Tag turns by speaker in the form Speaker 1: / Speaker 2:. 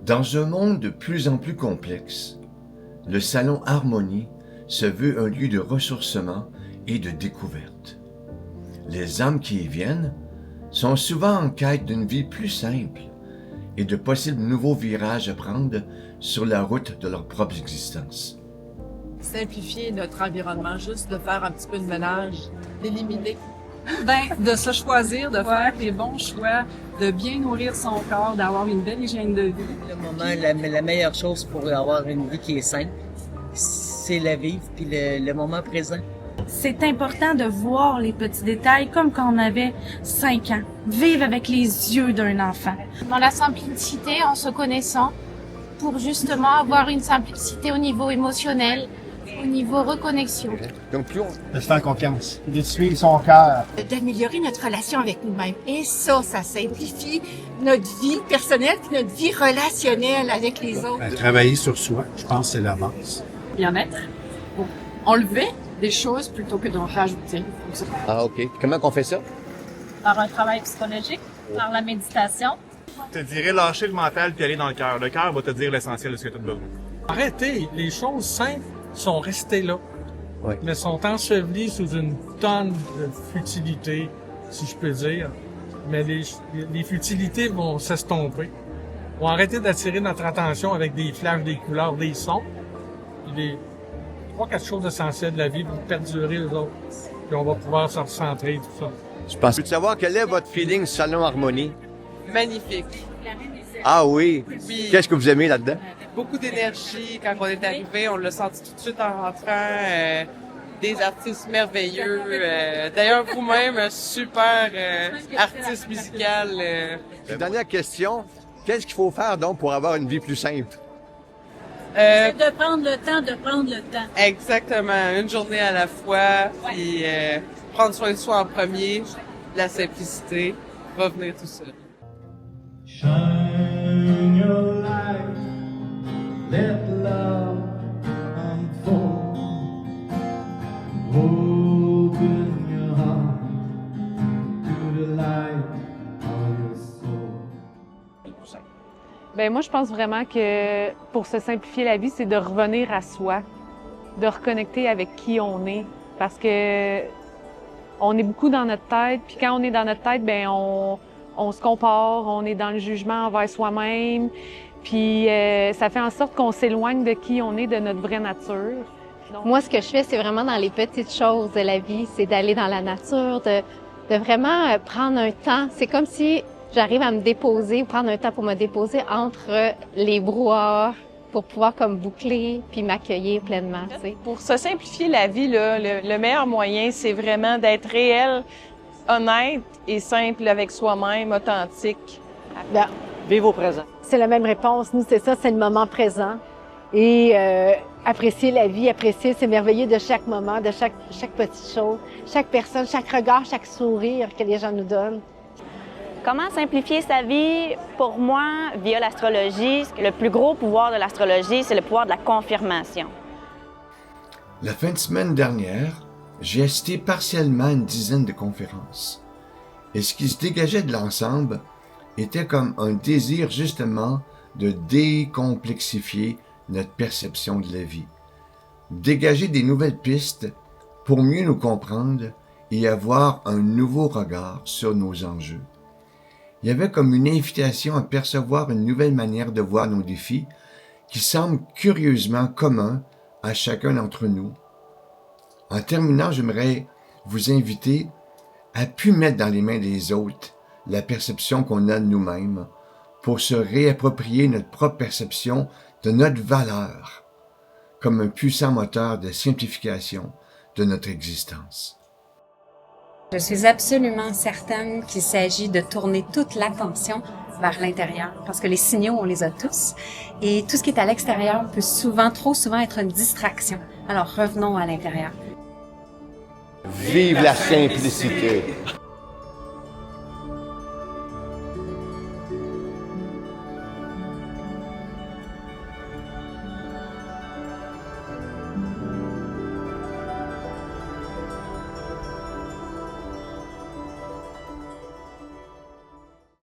Speaker 1: Dans un monde de plus en plus complexe, le Salon Harmonie se veut un lieu de ressourcement et de découverte. Les âmes qui y viennent sont souvent en quête d'une vie plus simple et de possibles nouveaux virages à prendre sur la route de leur propre existence.
Speaker 2: Simplifier notre environnement, juste de faire un petit peu de ménage, d'éliminer.
Speaker 3: De se choisir, de faire les bons choix, de bien nourrir son corps, d'avoir une belle hygiène de vie.
Speaker 4: Le moment, la meilleure chose pour avoir une vie qui est simple, c'est la vivre puis le moment présent.
Speaker 5: C'est important de voir les petits détails comme quand on avait 5 ans. Vivre avec les yeux d'un enfant.
Speaker 6: Dans la simplicité, en se connaissant, pour justement avoir une simplicité au niveau émotionnel, au niveau reconnexion.
Speaker 1: Donc plus on...
Speaker 7: De se faire confiance, de suivre son cœur.
Speaker 8: D'améliorer notre relation avec nous-mêmes. Et ça simplifie notre vie personnelle et notre vie relationnelle avec les autres.
Speaker 7: Travailler sur soi, je pense que c'est la base.
Speaker 3: Bien-être, pour enlever des choses plutôt que d'en rajouter.
Speaker 1: Ah ok. Comment qu'on fait ça?
Speaker 9: Par un travail psychologique, par la méditation.
Speaker 10: Je te dirais lâcher le mental puis aller dans le cœur. Le cœur va te dire l'essentiel de ce que tu as besoin.
Speaker 11: Arrêtez, les choses simples sont restées là, mais sont ensevelies sous une tonne de futilités, si je peux dire. Mais les futilités vont s'estomper, vont arrêter d'attirer notre attention avec des flashs, des couleurs, des sons. Les 3-4 choses essentielles de la vie vont perdurer les autres. Puis on va pouvoir se recentrer, tout ça.
Speaker 1: Je pense. Peux-tu savoir quel est votre feeling Salon Harmonie?
Speaker 2: Magnifique.
Speaker 1: Ah oui?
Speaker 2: Oui.
Speaker 1: Qu'est-ce que vous aimez là-dedans?
Speaker 2: Beaucoup d'énergie. Quand on est arrivé, on l'a senti tout de suite en rentrant. Des artistes merveilleux. D'ailleurs, vous-même, un super artiste musical.
Speaker 1: Dernière question. Qu'est-ce qu'il faut faire donc pour avoir une vie plus simple?
Speaker 5: C'est de prendre le temps de prendre le temps.
Speaker 2: Exactement. Une journée à la fois. Puis prendre soin de soi en premier. La simplicité. Va venir tout seul.
Speaker 12: Shine your light, let love unfold. Open your heart to the light of your soul.
Speaker 13: Ben moi, je pense vraiment que pour se simplifier la vie, c'est de revenir à soi, de reconnecter avec qui on est, parce que on est beaucoup dans notre tête, puis quand on est dans notre tête, ben on se compare, on est dans le jugement envers soi-même, puis ça fait en sorte qu'on s'éloigne de qui on est, de notre vraie nature. Donc,
Speaker 14: moi, ce que je fais, c'est vraiment dans les petites choses de la vie, c'est d'aller dans la nature, de vraiment prendre un temps. C'est comme si j'arrive à me déposer, prendre un temps pour me déposer entre les brouhahas pour pouvoir comme boucler puis m'accueillir pleinement. T'sais.
Speaker 15: Pour se simplifier la vie, là, le meilleur moyen, c'est vraiment d'être réel, honnête et simple avec soi-même, authentique.
Speaker 16: Bien,
Speaker 4: Vivre au présent.
Speaker 16: c'est la même réponse. Nous, c'est ça, c'est le moment présent. Et apprécier la vie, apprécier, c'est merveilleux de chaque moment, de chaque petite chose, chaque personne, chaque regard, chaque sourire que les gens nous donnent.
Speaker 9: Comment simplifier sa vie? Pour moi, via l'astrologie, le plus gros pouvoir de l'astrologie, c'est le pouvoir de la confirmation.
Speaker 1: La fin de semaine dernière, j'ai assisté partiellement à une dizaine de conférences. Et ce qui se dégageait de l'ensemble était comme un désir justement de décomplexifier notre perception de la vie. Dégager des nouvelles pistes pour mieux nous comprendre et avoir un nouveau regard sur nos enjeux. Il y avait comme une invitation à percevoir une nouvelle manière de voir nos défis qui semble curieusement commun à chacun d'entre nous. En terminant, j'aimerais vous inviter à plus mettre dans les mains des autres la perception qu'on a de nous-mêmes pour se réapproprier notre propre perception de notre valeur comme un puissant moteur de simplification de notre existence.
Speaker 17: Je suis absolument certaine qu'il s'agit de tourner toute l'attention vers l'intérieur, parce que les signaux, on les a tous, et tout ce qui est à l'extérieur peut trop souvent être une distraction. Alors revenons à l'intérieur.
Speaker 1: Vive la simplicité!